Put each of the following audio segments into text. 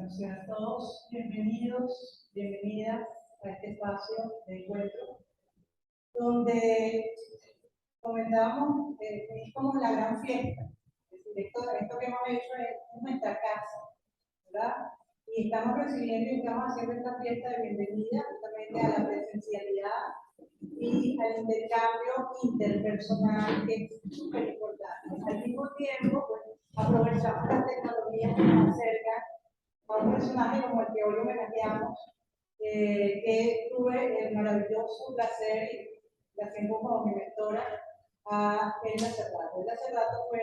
Bueno, sean todos bienvenidos, bienvenidas a este espacio de encuentro, donde comentábamos, es como la gran fiesta. Es decir, esto que hemos hecho es nuestra casa, ¿verdad? Y estamos recibiendo y estamos haciendo esta fiesta de bienvenida justamente a la presencialidad y al intercambio interpersonal, que es súper importante. Al mismo tiempo, pues, aprovechamos las tecnologías que nos acercan a un personaje como el que hoy homenajeamos, que tuve el maravilloso placer y la tengo como mi mentora, a Elda Cerrato. Elda Cerrato fue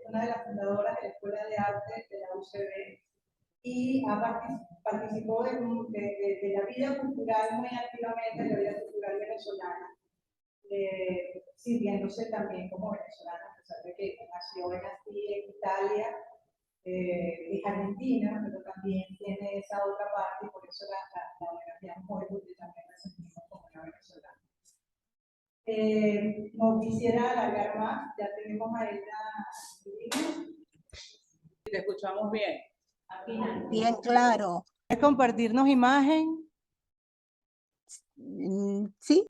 una de las fundadoras de la Escuela de Arte de la UCB y participó de la vida cultural muy activamente, de la vida cultural venezolana, sirviéndose también como venezolana, a pesar de que nació en Italia, es argentina, pero también tiene esa otra parte y por eso la homenajeamos hoy, porque también la sentimos como una venezolana. No quisiera alargar más, ya tenemos a ella. Te escuchamos bien. Bien claro. ¿Puedes compartirnos imagen? Sí.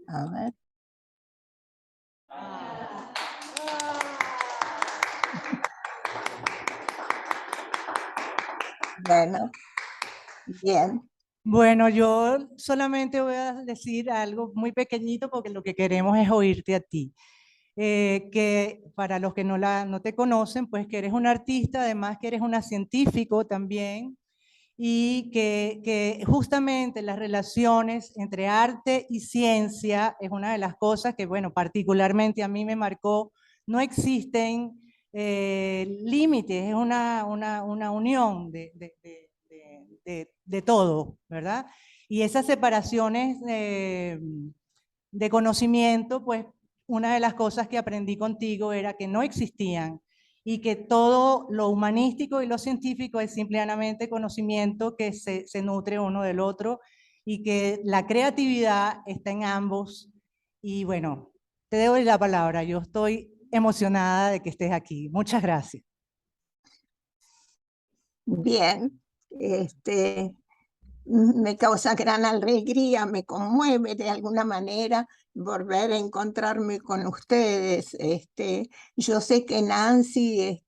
A ver. Bueno, bien. Bueno, yo solamente voy a decir algo muy pequeñito porque lo que queremos es oírte a ti. Que para los que no te conocen, pues que eres un artista, además que eres una científico también, y que justamente las relaciones entre arte y ciencia es una de las cosas que, bueno, particularmente a mí me marcó. No existen límites, es una unión de todo, ¿verdad? Y esas separaciones de conocimiento, pues una de las cosas que aprendí contigo era que no existían y que todo lo humanístico y lo científico es simplemente conocimiento que se nutre uno del otro y que la creatividad está en ambos. Y bueno, te doy la palabra, yo estoy emocionada de que estés aquí. Muchas gracias. Bien, me causa gran alegría, me conmueve de alguna manera volver a encontrarme con ustedes. Yo sé que Nancy,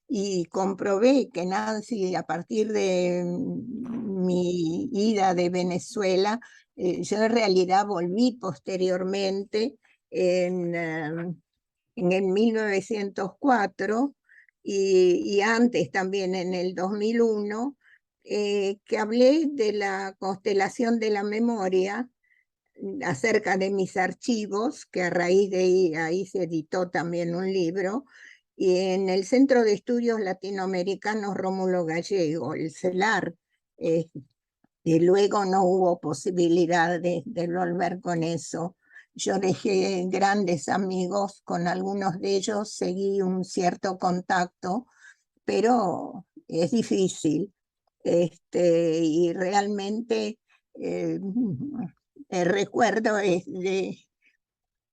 y comprobé que Nancy, a partir de mi ida de Venezuela, yo en realidad volví posteriormente en el 1904 y antes también en el 2001, que hablé de la constelación de la memoria acerca de mis archivos, que a raíz de ahí se editó también un libro, y en el Centro de Estudios Latinoamericanos Rómulo Gallego, el CELAR, y luego no hubo posibilidad de volver con eso. Yo dejé grandes amigos, con algunos de ellos seguí un cierto contacto, pero es difícil. Y realmente el recuerdo es de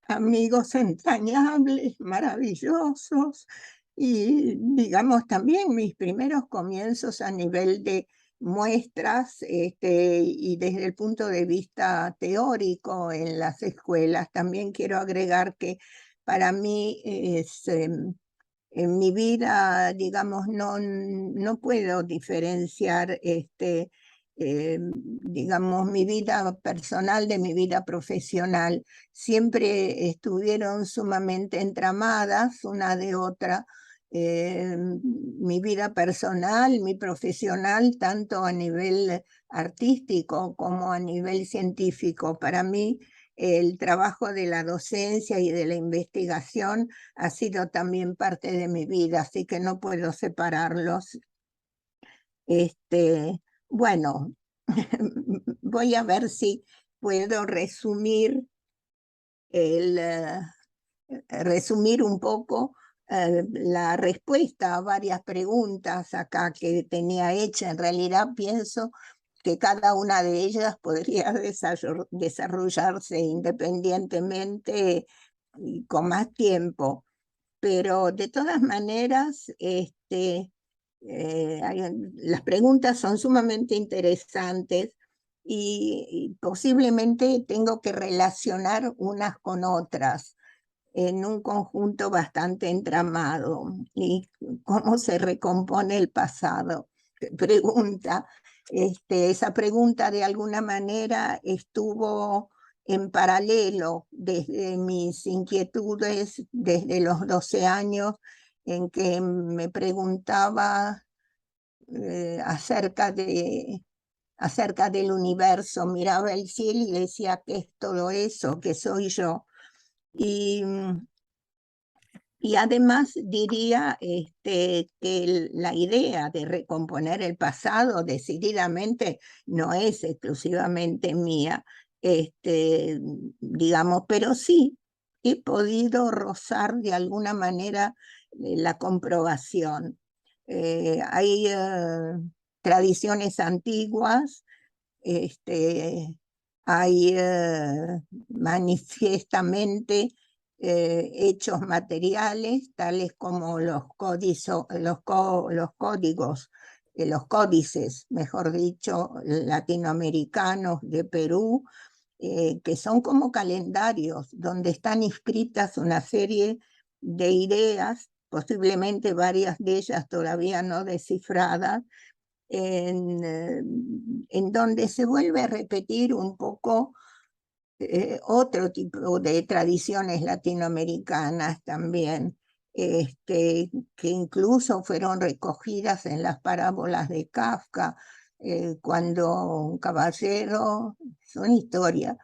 amigos entrañables, maravillosos, y digamos también mis primeros comienzos a nivel de muestras, y desde el punto de vista teórico en las escuelas. También quiero agregar que para mí es, en mi vida, digamos, no puedo diferenciar digamos, mi vida personal de mi vida profesional. Siempre estuvieron sumamente entramadas una de otra. Mi vida personal, mi profesional, tanto a nivel artístico como a nivel científico. Para mí, el trabajo de la docencia y de la investigación ha sido también parte de mi vida, así que no puedo separarlos. Bueno, voy a ver si puedo resumir resumir un poco la respuesta a varias preguntas acá que tenía hecha. En realidad pienso que cada una de ellas podría desarrollarse independientemente y con más tiempo. pero de todas maneras, las preguntas son sumamente interesantes y posiblemente tengo que relacionar unas con otras en un conjunto bastante entramado. ¿Y cómo se recompone el pasado? Pregunta. Esa pregunta de alguna manera estuvo en paralelo desde mis inquietudes, desde los 12 años, en que me preguntaba acerca del universo, miraba el cielo y decía, ¿qué es todo eso? ¿Qué soy yo? Y y además diría que la idea de recomponer el pasado decididamente no es exclusivamente mía, digamos, pero sí he podido rozar de alguna manera la comprobación. Hay tradiciones antiguas, hay manifiestamente hechos materiales, tales como los códigos, los códices, mejor dicho, latinoamericanos de Perú, que son como calendarios donde están inscritas una serie de ideas, posiblemente varias de ellas todavía no descifradas, en donde se vuelve a repetir un poco otro tipo de tradiciones latinoamericanas también, que incluso fueron recogidas en las parábolas de Kafka, cuando un caballero, es una historia,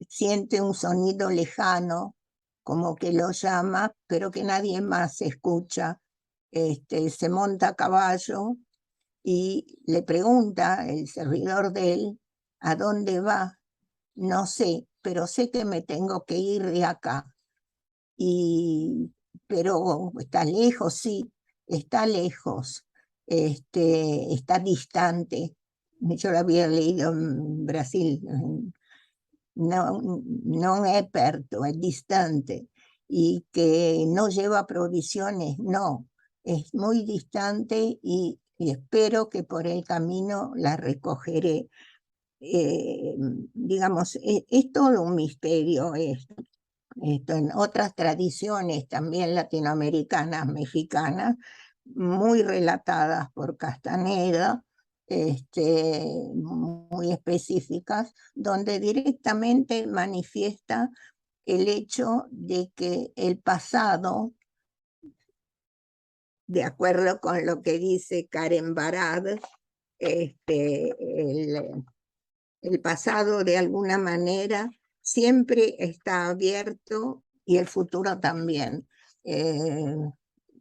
siente un sonido lejano, como que lo llama, pero que nadie más escucha. Se monta a caballo y le pregunta el servidor de él, ¿a dónde va? No sé, pero sé que me tengo que ir de acá. Y, pero está lejos, sí, está lejos, está distante. Yo lo había leído en Brasil, no es perto, es distante. Y que no lleva provisiones, no, es muy distante y espero que por el camino la recogeré. Digamos, es todo un misterio esto. En otras tradiciones también latinoamericanas, mexicanas, muy relatadas por Castaneda, muy específicas, donde directamente manifiesta el hecho de que el pasado, de acuerdo con lo que dice Karen Barad, el pasado de alguna manera siempre está abierto y el futuro también.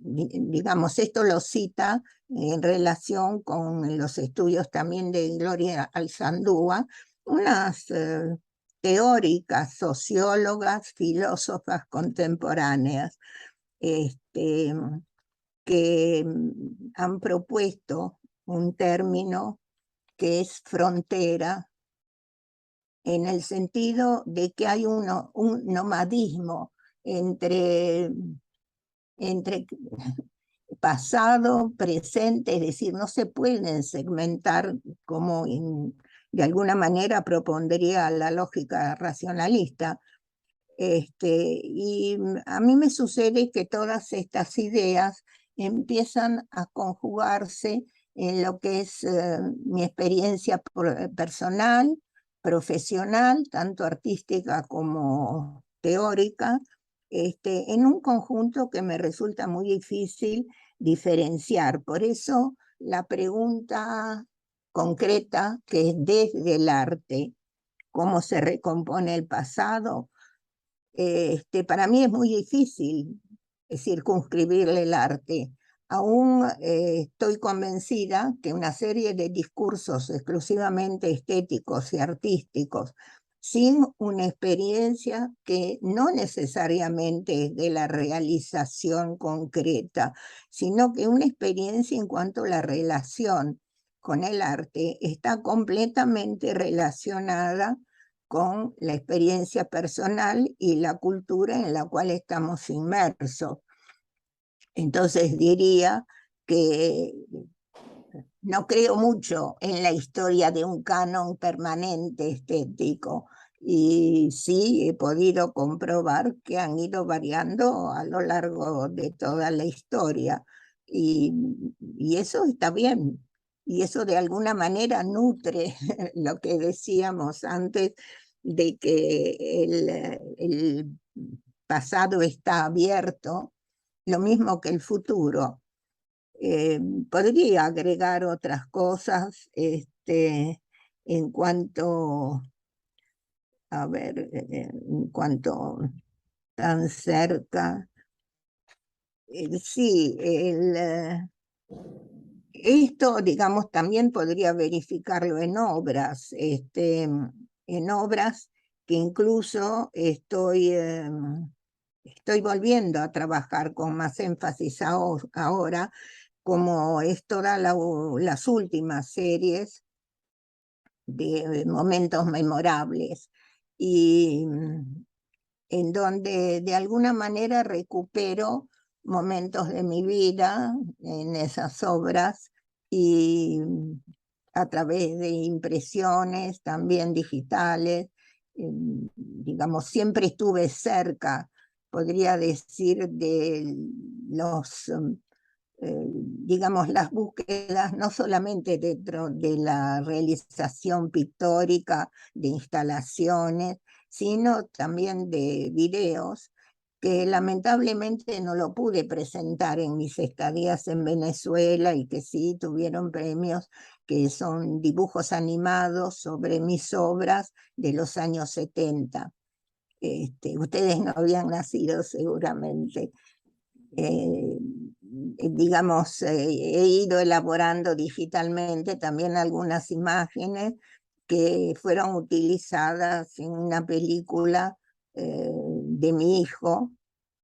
Digamos, esto lo cita en relación con los estudios también de Gloria Alzandúa, unas teóricas, sociólogas, filósofas contemporáneas, este, que han propuesto un término que es frontera, en el sentido de que hay un nomadismo entre pasado, presente, es decir, no se pueden segmentar como de alguna manera propondría la lógica racionalista. Y a mí me sucede que todas estas ideas empiezan a conjugarse en lo que es mi experiencia personal, profesional, tanto artística como teórica, en un conjunto que me resulta muy difícil diferenciar. Por eso la pregunta concreta, que es desde el arte, ¿cómo se recompone el pasado? Para mí es muy difícil circunscribirle el arte. Aún estoy convencida que una serie de discursos exclusivamente estéticos y artísticos, sin una experiencia que no necesariamente es de la realización concreta, sino que una experiencia en cuanto a la relación con el arte está completamente relacionada con la experiencia personal y la cultura en la cual estamos inmersos. Entonces diría que no creo mucho en la historia de un canon permanente estético, y sí he podido comprobar que han ido variando a lo largo de toda la historia, y, y eso está bien, y eso de alguna manera nutre lo que decíamos antes de que el pasado está abierto, lo mismo que el futuro. Podría agregar otras cosas, en cuanto, a ver, en cuanto tan cerca. Sí, esto, digamos, también podría verificarlo en obras que incluso estoy volviendo a trabajar con más énfasis ahora, como es todas las últimas series de momentos memorables, y en donde de alguna manera recupero momentos de mi vida en esas obras, y a través de impresiones también digitales, digamos, siempre estuve cerca, podría decir, de los digamos, las búsquedas no solamente dentro de la realización pictórica de instalaciones, sino también de videos, que lamentablemente no lo pude presentar en mis estadías en Venezuela y que sí tuvieron premios, que son dibujos animados sobre mis obras de los años 70. Ustedes no habían nacido seguramente. eh, digamos, he ido elaborando digitalmente también algunas imágenes que fueron utilizadas en una película de mi hijo,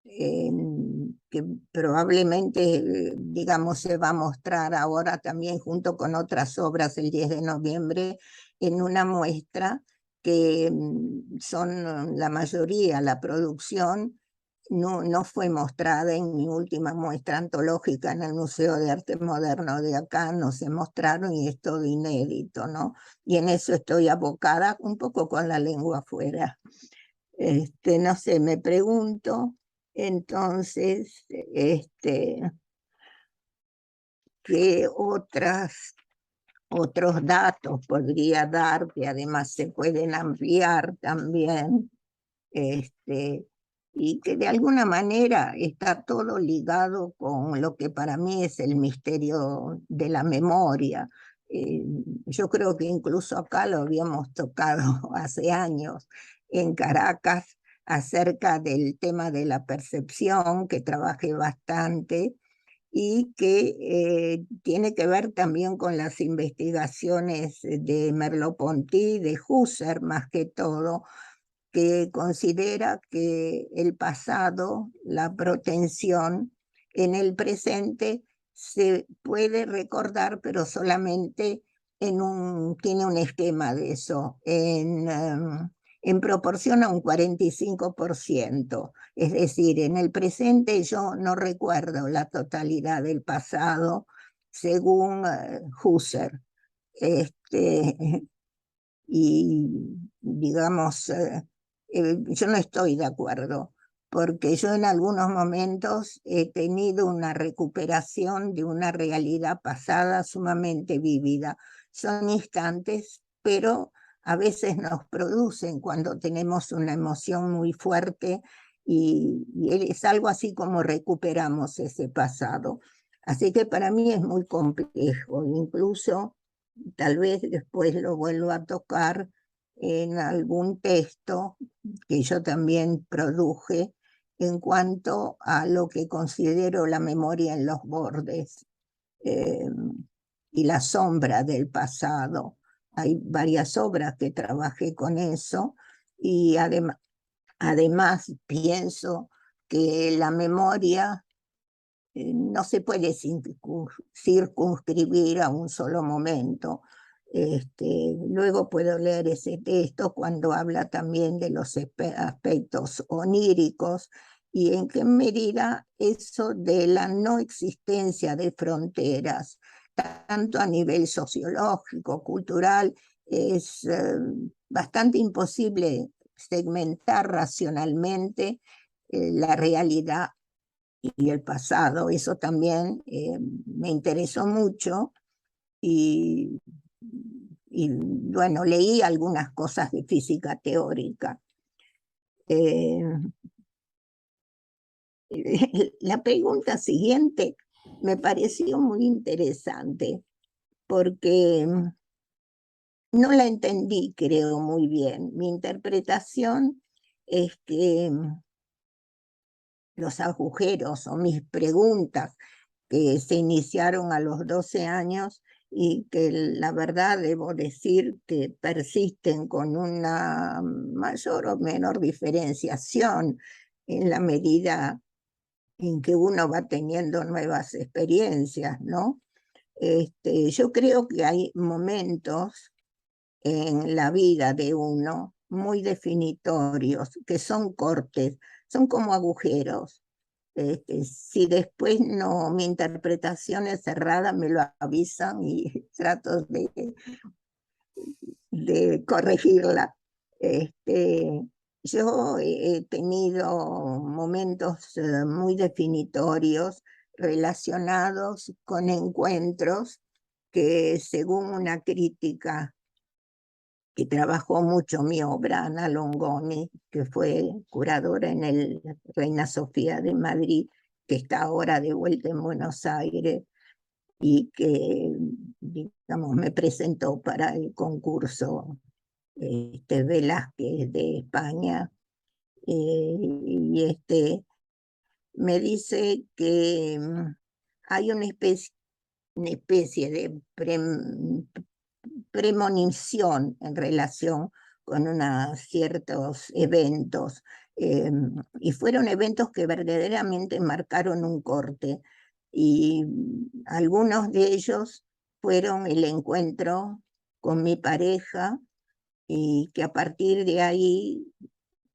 que probablemente, digamos, se va a mostrar ahora también junto con otras obras el 10 de noviembre en una muestra que son la mayoría, la producción no fue mostrada en mi última muestra antológica en el Museo de Arte Moderno de acá, no se mostraron y es todo inédito, ¿no? Y en eso estoy abocada un poco con la lengua afuera. No sé, me pregunto entonces, ¿qué otros datos podría dar que además se pueden ampliar también? este, y que de alguna manera está todo ligado con lo que para mí es el misterio de la memoria. Yo creo que incluso acá lo habíamos tocado hace años en Caracas, acerca del tema de la percepción, que trabajé bastante, y que tiene que ver también con las investigaciones de Merleau-Ponty, de Husserl más que todo, que considera que el pasado, la protensión, en el presente se puede recordar, pero solamente tiene un esquema de eso, en proporción a un 45%. Es decir, en el presente yo no recuerdo la totalidad del pasado, según Husserl. Este, y digamos, yo no estoy de acuerdo, porque yo en algunos momentos he tenido una recuperación de una realidad pasada sumamente vívida. Son instantes, pero a veces nos producen cuando tenemos una emoción muy fuerte, y es algo así como recuperamos ese pasado. Así que para mí es muy complejo, incluso tal vez después lo vuelvo a tocar en algún texto que yo también produje en cuanto a lo que considero la memoria en los bordes, eh, y la sombra del pasado. Hay varias obras que trabajé con eso, y además pienso que la memoria no se puede circunscribir a un solo momento. Luego puedo leer ese texto cuando habla también de los aspectos oníricos y en qué medida eso de la no existencia de fronteras, tanto a nivel sociológico, cultural, es bastante imposible segmentar racionalmente la realidad y el pasado. Eso también me interesó mucho y, y bueno, leí algunas cosas de física teórica. Eh, la pregunta siguiente me pareció muy interesante porque no la entendí, creo, muy bien. Mi interpretación es que los agujeros o mis preguntas que se iniciaron a los 12 años y que la verdad debo decir que persisten con una mayor o menor diferenciación en la medida en que uno va teniendo nuevas experiencias, ¿no? Yo creo que hay momentos en la vida de uno muy definitorios, que son cortes, son como agujeros. Si después no, mi interpretación es cerrada, me lo avisan y trato de corregirla. Yo he tenido momentos muy definitorios relacionados con encuentros que, según una crítica que trabajó mucho mi obra, Ana Longoni, que fue curadora en el Reina Sofía de Madrid, que está ahora de vuelta en Buenos Aires y que, digamos, me presentó para el concurso Velázquez de España. Y me dice que hay una especie de premonición en relación con ciertos eventos, y fueron eventos que verdaderamente marcaron un corte, y algunos de ellos fueron el encuentro con mi pareja, y que a partir de ahí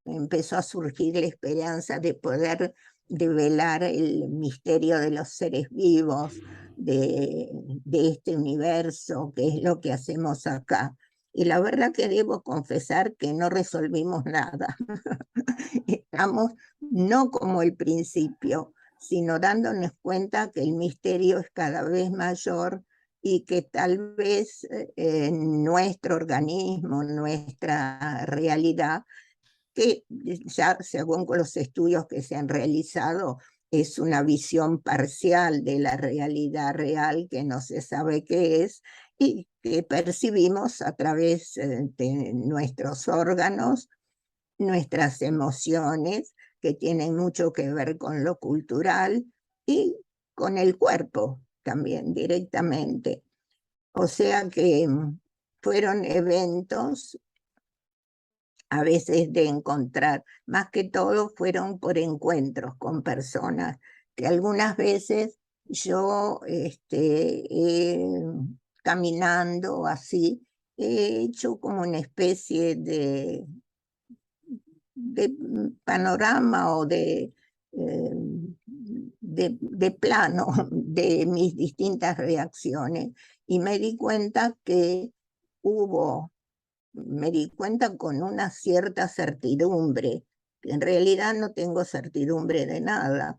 empezó a surgir la esperanza de poder develar el misterio de los seres vivos, de este universo, que es lo que hacemos acá. Y la verdad que debo confesar que no resolvimos nada. Estamos no como el principio, sino dándonos cuenta que el misterio es cada vez mayor y que tal vez nuestro organismo, nuestra realidad, que ya según con los estudios que se han realizado, es una visión parcial de la realidad real que no se sabe qué es y que percibimos a través de nuestros órganos, nuestras emociones, que tienen mucho que ver con lo cultural y con el cuerpo también directamente. O sea que fueron eventos a veces de encontrar, más que todo fueron por encuentros con personas, que algunas veces yo caminando así, he hecho como una especie de panorama o de plano de mis distintas reacciones, y me di cuenta que me di cuenta con una cierta certidumbre, que en realidad no tengo certidumbre de nada,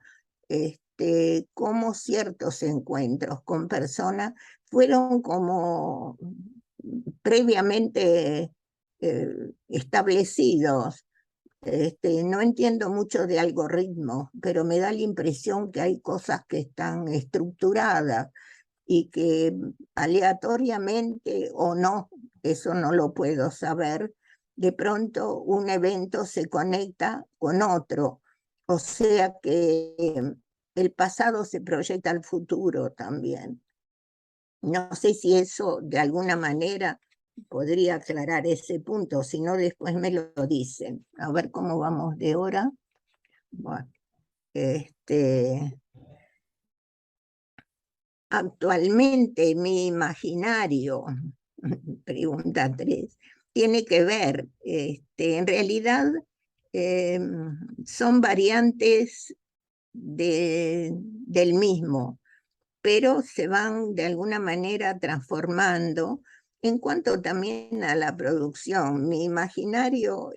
cómo ciertos encuentros con personas fueron como previamente establecidos. No entiendo mucho de algoritmos, pero me da la impresión que hay cosas que están estructuradas y que aleatoriamente o no, eso no lo puedo saber, de pronto un evento se conecta con otro. O sea que el pasado se proyecta al futuro también. No sé si eso de alguna manera podría aclarar ese punto, si no después me lo dicen. A ver cómo vamos de hora. Bueno, actualmente mi imaginario, pregunta 3, tiene que ver, en realidad son variantes del mismo, pero se van de alguna manera transformando en cuanto también a la producción. Mi imaginario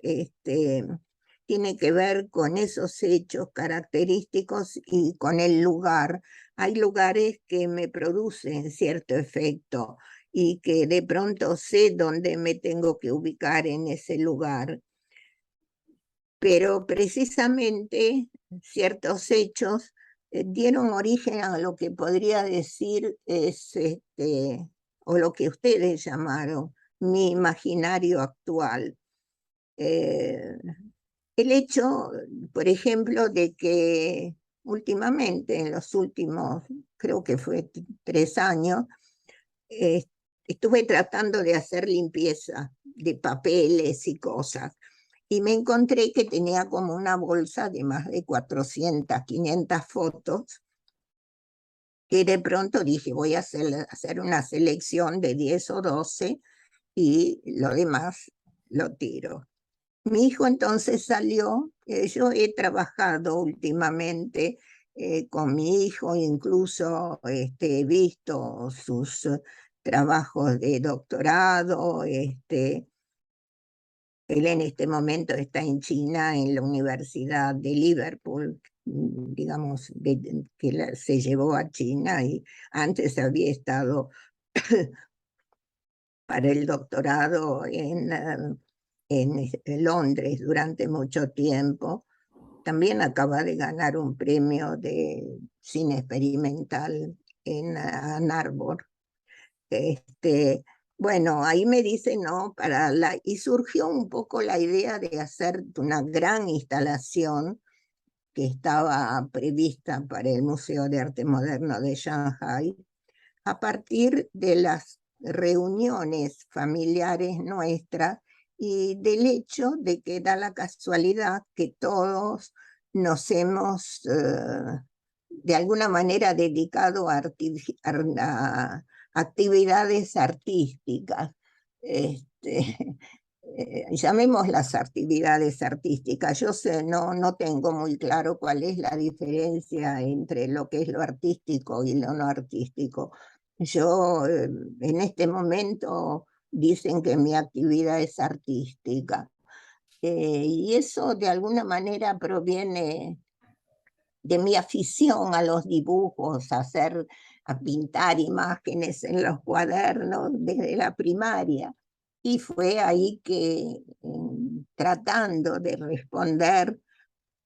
tiene que ver con esos hechos característicos y con el lugar. Hay lugares que me producen cierto efecto y que de pronto sé dónde me tengo que ubicar en ese lugar, pero precisamente ciertos hechos dieron origen a lo que podría decir es, o lo que ustedes llamaron, mi imaginario actual. Eh, el hecho, por ejemplo, de que últimamente, en los últimos, creo que fue 3 años, eh, estuve tratando de hacer limpieza de papeles y cosas. Y me encontré que tenía como una bolsa de más de 400, 500 fotos, que de pronto dije, voy a hacer una selección de 10 o 12 y lo demás lo tiro. Mi hijo entonces salió, yo he trabajado últimamente con mi hijo, incluso he visto sus trabajos de doctorado. Él en este momento está en China, en la Universidad de Liverpool, digamos, que se llevó a China, y antes había estado para el doctorado en Londres durante mucho tiempo. También acaba de ganar un premio de cine experimental en Ann Arbor. Bueno, ahí me dice, no, y surgió un poco la idea de hacer una gran instalación que estaba prevista para el Museo de Arte Moderno de Shanghai, a partir de las reuniones familiares nuestras y del hecho de que da la casualidad que todos nos hemos de alguna manera dedicado a actividades artísticas. Llamémoslas actividades artísticas. Yo no tengo muy claro cuál es la diferencia entre lo que es lo artístico y lo no artístico. Yo en este momento dicen que mi actividad es artística, y eso de alguna manera proviene de mi afición a los dibujos, a pintar imágenes en los cuadernos desde la primaria. Y fue ahí que, tratando de responder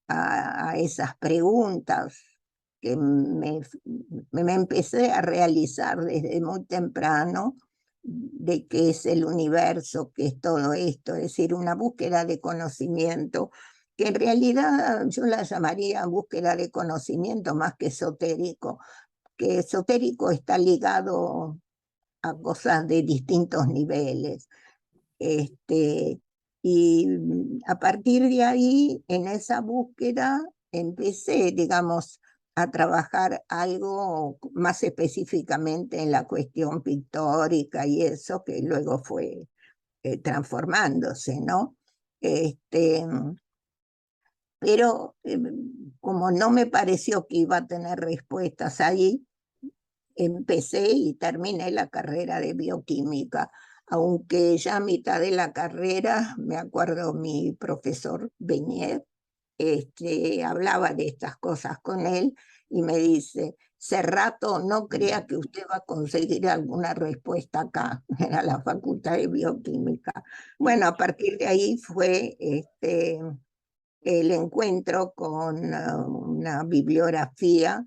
a esas preguntas que me empecé a realizar desde muy temprano, de qué es el universo, qué es todo esto, es decir, una búsqueda de conocimiento, que en realidad yo la llamaría búsqueda de conocimiento más que esotérico está ligado a cosas de distintos niveles. Y a partir de ahí, en esa búsqueda, empecé, digamos, a trabajar algo más específicamente en la cuestión pictórica y eso, que luego fue transformándose, ¿no? Este, pero como no me pareció que iba a tener respuestas ahí, empecé y terminé la carrera de bioquímica, aunque ya a mitad de la carrera, me acuerdo mi profesor Beñez, hablaba de estas cosas con él y me dice, Cerrato, no crea que usted va a conseguir alguna respuesta acá, era la Facultad de Bioquímica. Bueno, a partir de ahí fue el encuentro con una bibliografía.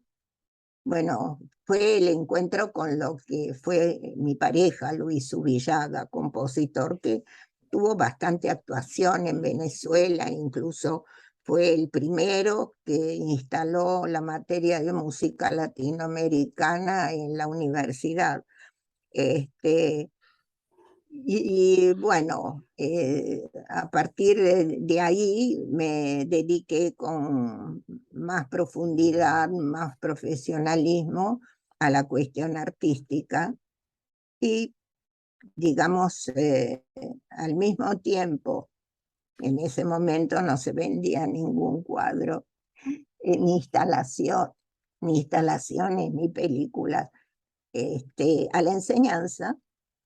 Bueno, fue el encuentro con lo que fue mi pareja, Luis Subillaga, compositor que tuvo bastante actuación en Venezuela, incluso fue el primero que instaló la materia de música latinoamericana en la universidad. Este, bueno, a partir de ahí me dediqué con más profundidad, más profesionalismo a la cuestión artística y, digamos, al mismo tiempo En ese momento no se vendía ningún cuadro, ni instalaciones, ni películas, a la enseñanza,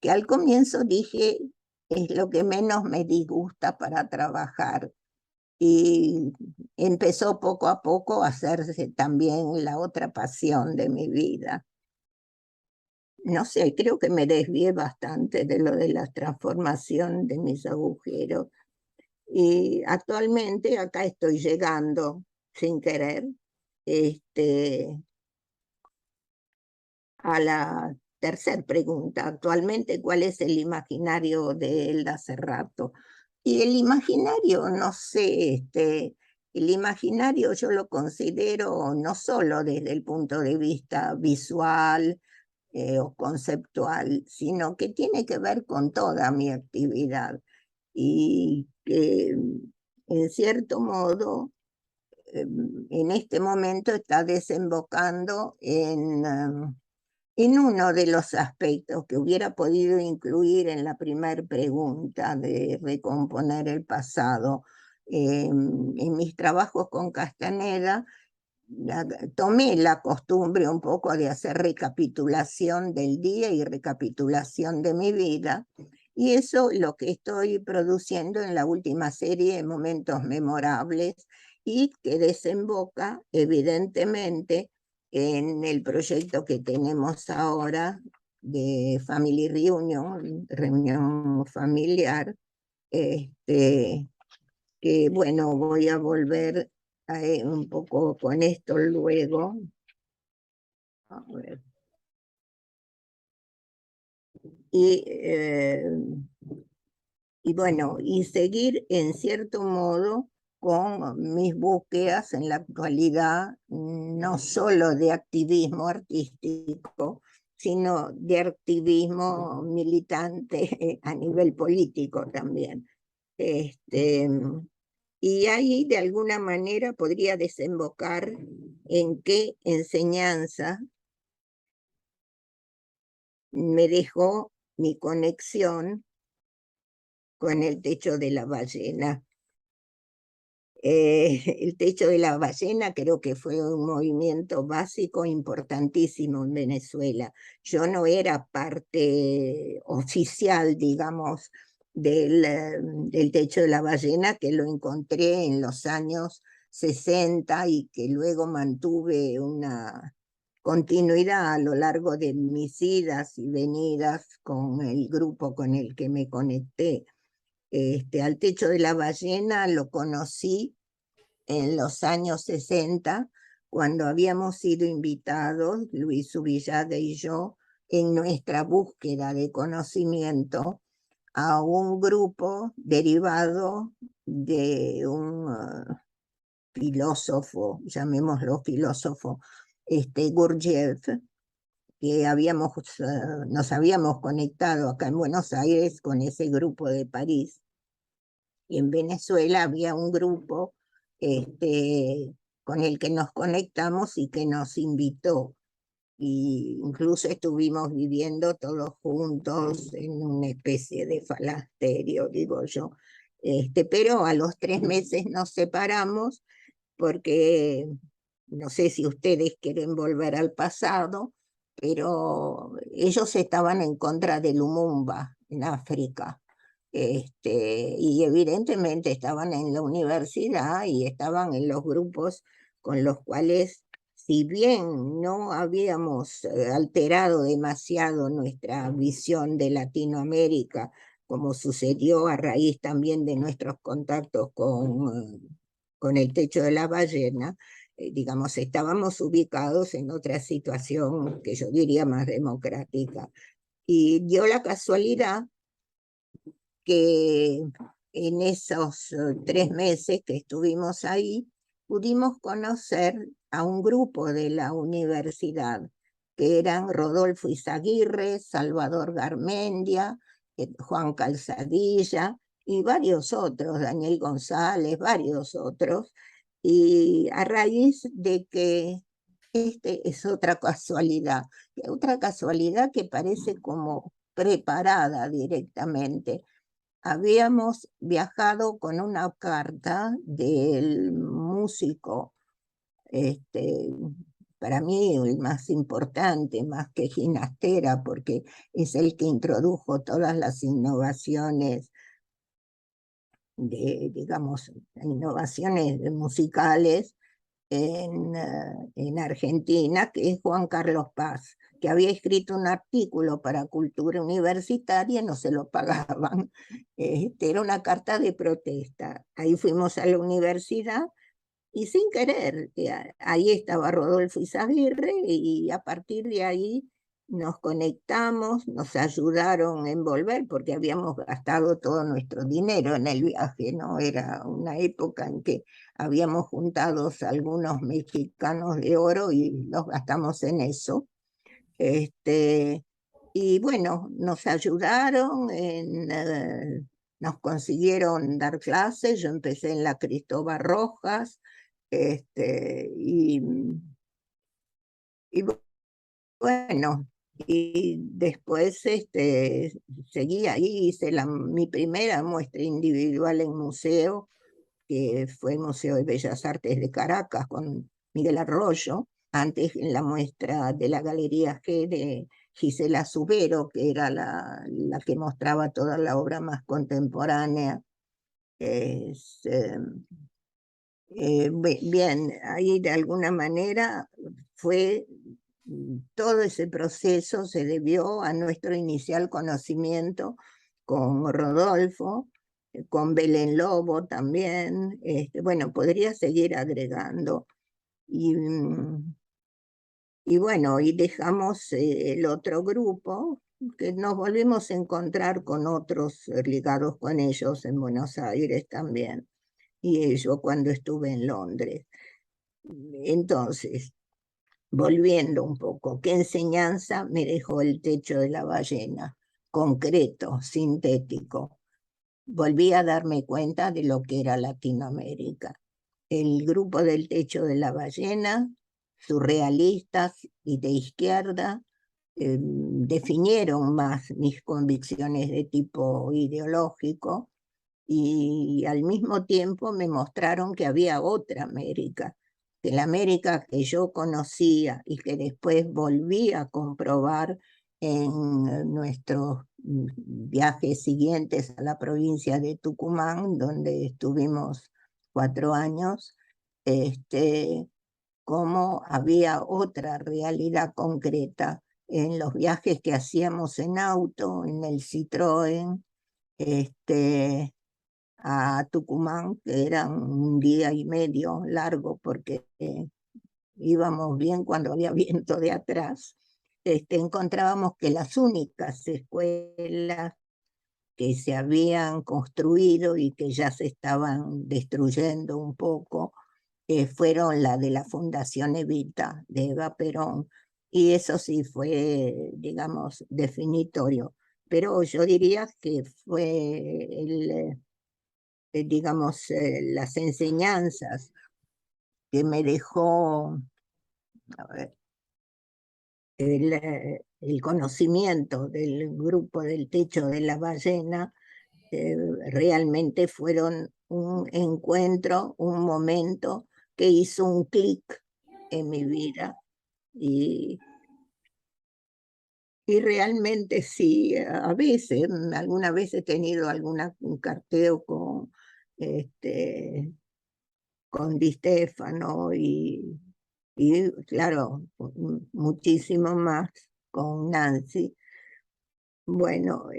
que al comienzo dije es lo que menos me disgusta para trabajar. Y empezó poco a poco a hacerse también la otra pasión de mi vida. No sé, creo que me desvié bastante de lo de la transformación de mis agujeros. Y actualmente acá estoy llegando, sin querer, este, a la tercera pregunta. Actualmente, ¿cuál es el imaginario de Elda Cerrato? Y el imaginario, no sé, el imaginario yo lo considero no solo desde el punto de vista visual, o conceptual, sino que tiene que ver con toda mi actividad y que en cierto modo en este momento está desembocando en uno de los aspectos que hubiera podido incluir en la primera pregunta de recomponer el pasado. En mis trabajos con Castaneda tomé la costumbre un poco de hacer recapitulación del día y recapitulación de mi vida, y eso es lo que estoy produciendo en la última serie de Momentos Memorables, y que desemboca evidentemente en el proyecto que tenemos ahora de Family Reunion, reunión familiar, que bueno, voy a volver un poco con esto luego. A ver. Y bueno, y seguir en cierto modo con mis búsquedas en la actualidad, no solo de activismo artístico, sino de activismo militante a nivel político también. Y ahí de alguna manera podría desembocar en qué enseñanza me dejó mi conexión con el techo de la ballena. El techo de la ballena creo que fue un movimiento básico importantísimo en Venezuela. Yo no era parte oficial, digamos, del techo de la ballena, que lo encontré en los años 60 y que luego mantuve una continuidad a lo largo de mis idas y venidas con el grupo con el que me conecté. Al techo de la ballena lo conocí en los años 60, cuando habíamos sido invitados, Luis Ubillade y yo, en nuestra búsqueda de conocimiento, a un grupo derivado de un filósofo, llamémoslo filósofo, Gurdjieff, que nos habíamos conectado acá en Buenos Aires con ese grupo de París. Y en Venezuela había un grupo con el que nos conectamos y que nos invitó. Y incluso estuvimos viviendo todos juntos en una especie de falasterio, digo yo. Pero a los 3 meses nos separamos porque no sé si ustedes quieren volver al pasado, pero ellos estaban en contra de Lumumba en África. Y evidentemente estaban en la universidad y estaban en los grupos con los cuales, si bien no habíamos alterado demasiado nuestra visión de Latinoamérica, como sucedió a raíz también de nuestros contactos con el techo de la ballena, digamos, estábamos ubicados en otra situación que yo diría más democrática. Y dio la casualidad que en esos 3 meses que estuvimos ahí, pudimos conocer a un grupo de la universidad, que eran Rodolfo Izaguirre, Salvador Garmendia, Juan Calzadilla y varios otros, Daniel González, varios otros, y a raíz de que es otra casualidad que parece como preparada directamente. habíamos viajado con una carta del músico, para mí el más importante, más que Ginastera, porque es el que introdujo todas las innovaciones digamos, innovaciones musicales en Argentina, que es Juan Carlos Paz, que había escrito un artículo para Cultura Universitaria y no se lo pagaban. Era una carta de protesta. Ahí fuimos a la universidad y sin querer, ahí estaba Rodolfo Izaguirre y a partir de ahí nos conectamos, nos ayudaron a envolver porque habíamos gastado todo nuestro dinero en el viaje, ¿no? Era una época en que habíamos juntado algunos mexicanos de oro y los gastamos en eso. Y bueno, nos ayudaron, nos consiguieron dar clases, yo empecé en la Cristóbal Rojas, y, y bueno, y después seguí ahí, hice mi primera muestra individual en museo, que fue el Museo de Bellas Artes de Caracas con Miguel Arroyo, antes en la muestra de la Galería G de Gisela Subero, que era la que mostraba toda la obra más contemporánea. Es, bien, ahí de alguna manera fue todo ese proceso se debió a nuestro inicial conocimiento con Rodolfo, con Belén Lobo también. Bueno, podría seguir agregando. Y bueno, y dejamos el otro grupo, que nos volvimos a encontrar con otros ligados con ellos en Buenos Aires también, y yo cuando estuve en Londres. Entonces, volviendo un poco, ¿qué enseñanza me dejó el techo de la ballena? Concreto, sintético. Volví a darme cuenta de lo que era Latinoamérica. El grupo del techo de la ballena, surrealistas y de izquierda, definieron más mis convicciones de tipo ideológico y al mismo tiempo me mostraron que había otra América, que la América que yo conocía y que después volví a comprobar en nuestros viajes siguientes a la provincia de Tucumán, donde estuvimos 4 años, cómo había otra realidad concreta en los viajes que hacíamos en auto, en el Citroën, a Tucumán, que era un día y medio largo porque íbamos bien cuando había viento de atrás. Encontrábamos que las únicas escuelas que se habían construido y que ya se estaban destruyendo un poco fueron la de la Fundación Evita de Eva Perón, y eso sí fue, digamos, definitorio. Pero yo diría que fue digamos, las enseñanzas que me dejó a ver, el conocimiento del grupo del techo de la ballena, realmente fueron un encuentro, un momento que hizo un clic en mi vida. Y, y realmente sí, a veces, alguna vez he tenido un carteo con Di Stefano y claro, muchísimo más con Nancy. Bueno,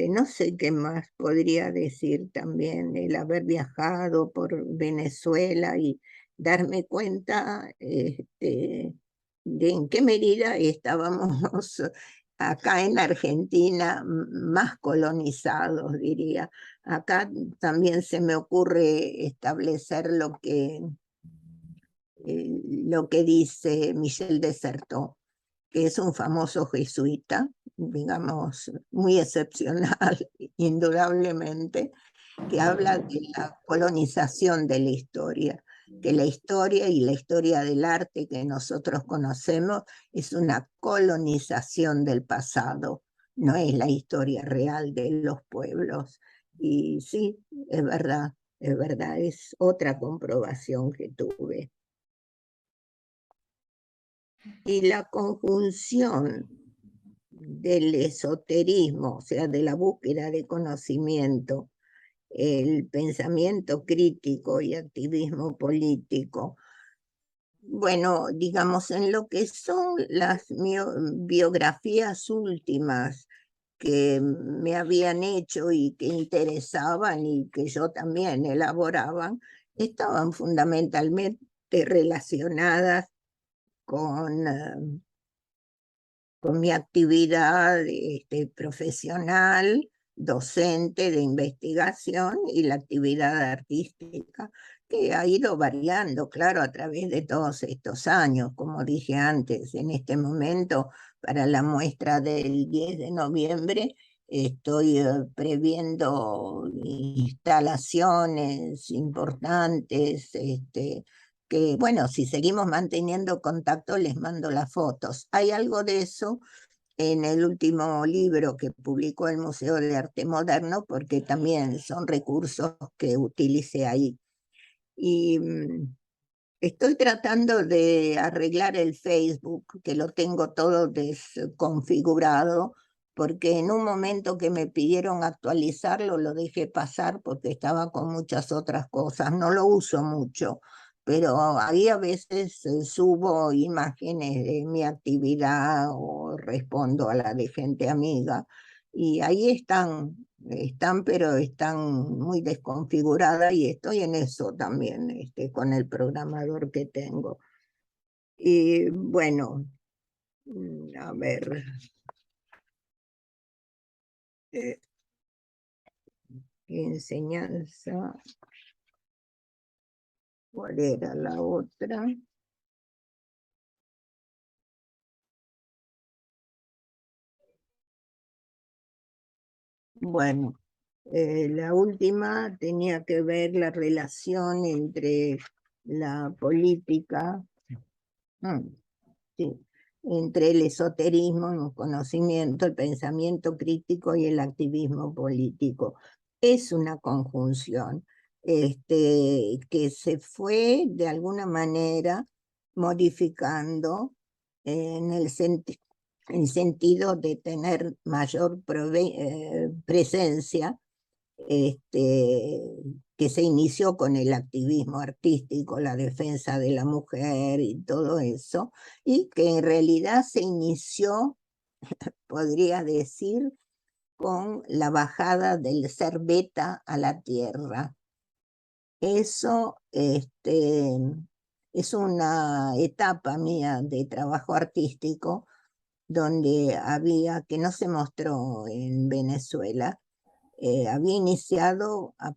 no sé qué más podría decir también, el haber viajado por Venezuela y darme cuenta de en qué medida estábamos acá en Argentina más colonizados, diría. Acá también se me ocurre establecer lo que dice Michel Desserteau, que es un famoso jesuita, digamos, muy excepcional, indudablemente, que habla de la colonización de la historia, que la historia y la historia del arte que nosotros conocemos es una colonización del pasado, no es la historia real de los pueblos. Y sí, es verdad, es otra comprobación que tuve. Y la conjunción del esoterismo, o sea, de la búsqueda de conocimiento, el pensamiento crítico y activismo político, bueno, digamos, en lo que son las biografías últimas que me habían hecho y que interesaban y que yo también elaboraban, estaban fundamentalmente relacionadas con, con mi actividad profesional, docente de investigación y la actividad artística, que ha ido variando, claro, a través de todos estos años. Como dije antes, en este momento, para la muestra del 10 de noviembre, estoy previendo instalaciones importantes, que bueno, si seguimos manteniendo contacto les mando las fotos. Hay algo de eso en el último libro que publicó el Museo de Arte Moderno, porque también son recursos que utilicé ahí. Y estoy tratando de arreglar el Facebook, que lo tengo todo desconfigurado, porque en un momento que me pidieron actualizarlo, lo dejé pasar porque estaba con muchas otras cosas. No lo uso mucho, pero ahí a veces subo imágenes de mi actividad o respondo a la de gente amiga. Y ahí están, pero están muy desconfiguradas y estoy en eso también, con el programador que tengo. Y bueno, a ver, eh, enseñanza, ¿cuál era la otra? Bueno, la última tenía que ver la relación entre la política, mm, sí, entre el esoterismo, el conocimiento, el pensamiento crítico y el activismo político. Es una conjunción que se fue de alguna manera modificando en el sentido de tener mayor presencia, este, que se inició con el activismo artístico, la defensa de la mujer y todo eso, y que en realidad se inició, podría decir, con la bajada del ser beta a la tierra. Eso es una etapa mía de trabajo artístico donde que no se mostró en Venezuela. Había iniciado a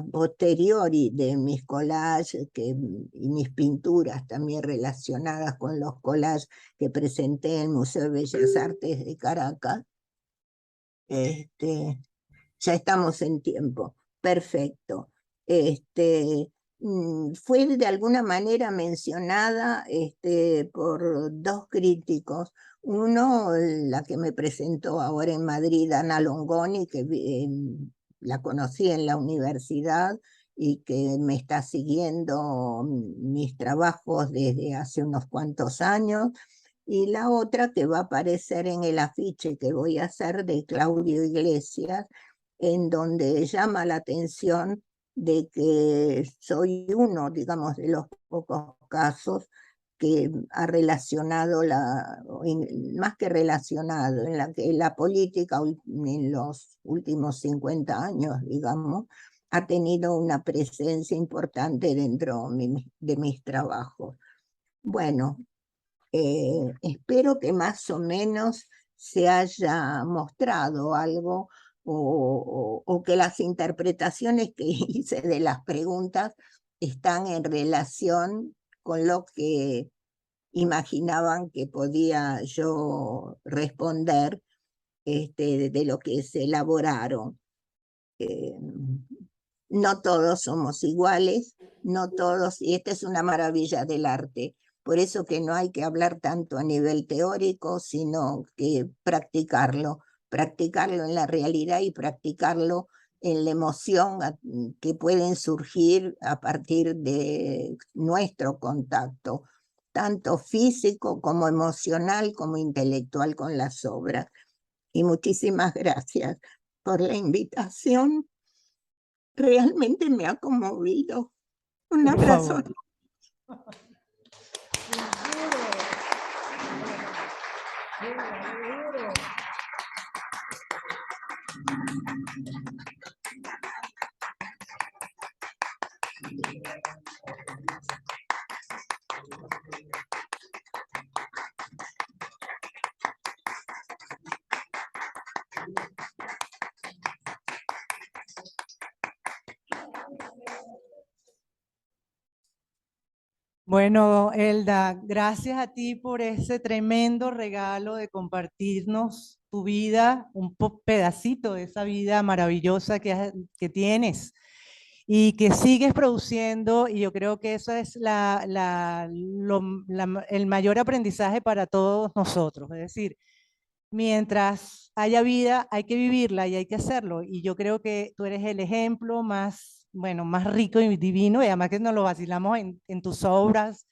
posteriori de mis collages y mis pinturas también relacionadas con los collages que presenté en el Museo de Bellas Artes de Caracas. Ya estamos en tiempo, perfecto. Fue de alguna manera mencionada por dos críticos. Uno, la que me presentó ahora en Madrid, Ana Longoni, que la conocí en la universidad y que me está siguiendo mis trabajos desde hace unos cuantos años. Y la otra que va a aparecer en el afiche que voy a hacer de Claudio Iglesias, en donde llama la atención de que soy uno, digamos, de los pocos casos que ha relacionado, más que relacionado, en la que la política en los últimos 50 años, digamos, ha tenido una presencia importante dentro de mis trabajos. Bueno, espero que más o menos se haya mostrado algo o que las interpretaciones que hice de las preguntas están en relación con lo que imaginaban que podía yo responder de lo que se elaboraron. Eh, no todos somos iguales, no todos, y esta es una maravilla del arte. Por eso que no hay que hablar tanto a nivel teórico, sino que practicarlo en la realidad y practicarlo en la emoción que pueden surgir a partir de nuestro contacto, tanto físico como emocional como intelectual con las obras. Y muchísimas gracias por la invitación. Realmente me ha conmovido. Un Por abrazo. favor. Bueno, Elda, gracias a ti por ese tremendo regalo de compartirnos tu vida, un pedacito de esa vida maravillosa que tienes y que sigues produciendo, y yo creo que eso es el mayor aprendizaje para todos nosotros. Es decir, mientras haya vida, hay que vivirla y hay que hacerlo. Y yo creo que tú eres el ejemplo más, bueno, más rico y divino, y además que nos lo vacilamos en tus obras,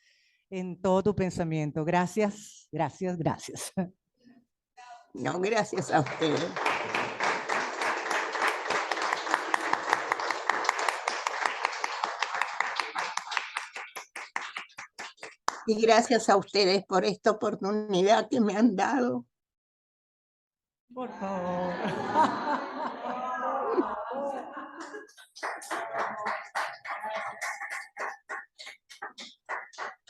en todo tu pensamiento. Gracias, gracias, gracias. No, gracias a ustedes. Y gracias a ustedes por esta oportunidad que me han dado. Por favor.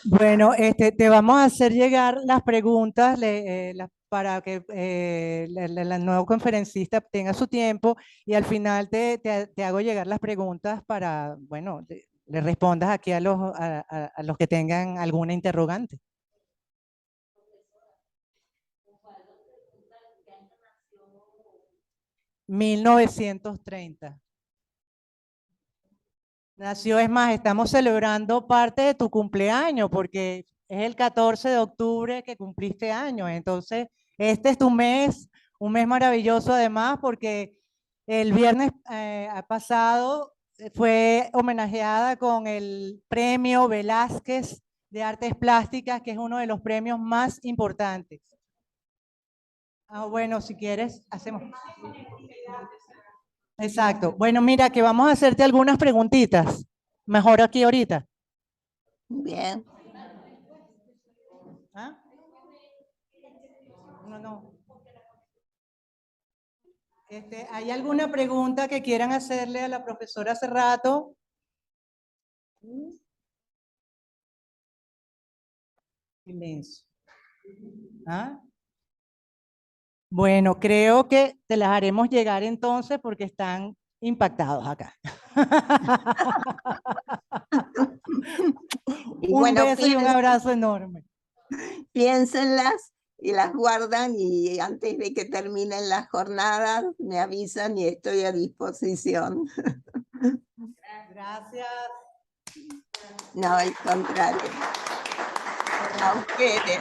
Bueno, te vamos a hacer llegar las preguntas para que la nueva conferencista tenga su tiempo, y al final te hago llegar las preguntas para, bueno, le respondas aquí a los que tengan alguna interrogante. ¿1930? Nació, es más, estamos celebrando parte de tu cumpleaños porque es el 14 de octubre que cumpliste años. Entonces, este es tu mes, un mes maravilloso además porque el viernes pasado fue homenajeada con el premio Velázquez de Artes Plásticas, que es uno de los premios más importantes. Ah, bueno, si quieres, hacemos. Exacto. Bueno, mira, que vamos a hacerte algunas preguntitas. Mejor aquí ahorita. Bien. ¿Ah? No. ¿Hay alguna pregunta que quieran hacerle a la profesora hace rato? Silencio. ¿Ah? Bueno, creo que te las haremos llegar entonces porque están impactados acá. Y Un bueno, beso y un abrazo enorme. Piénsenlas y las guardan, y antes de que terminen las jornadas me avisan y estoy a disposición. Gracias. No, al contrario. A ustedes.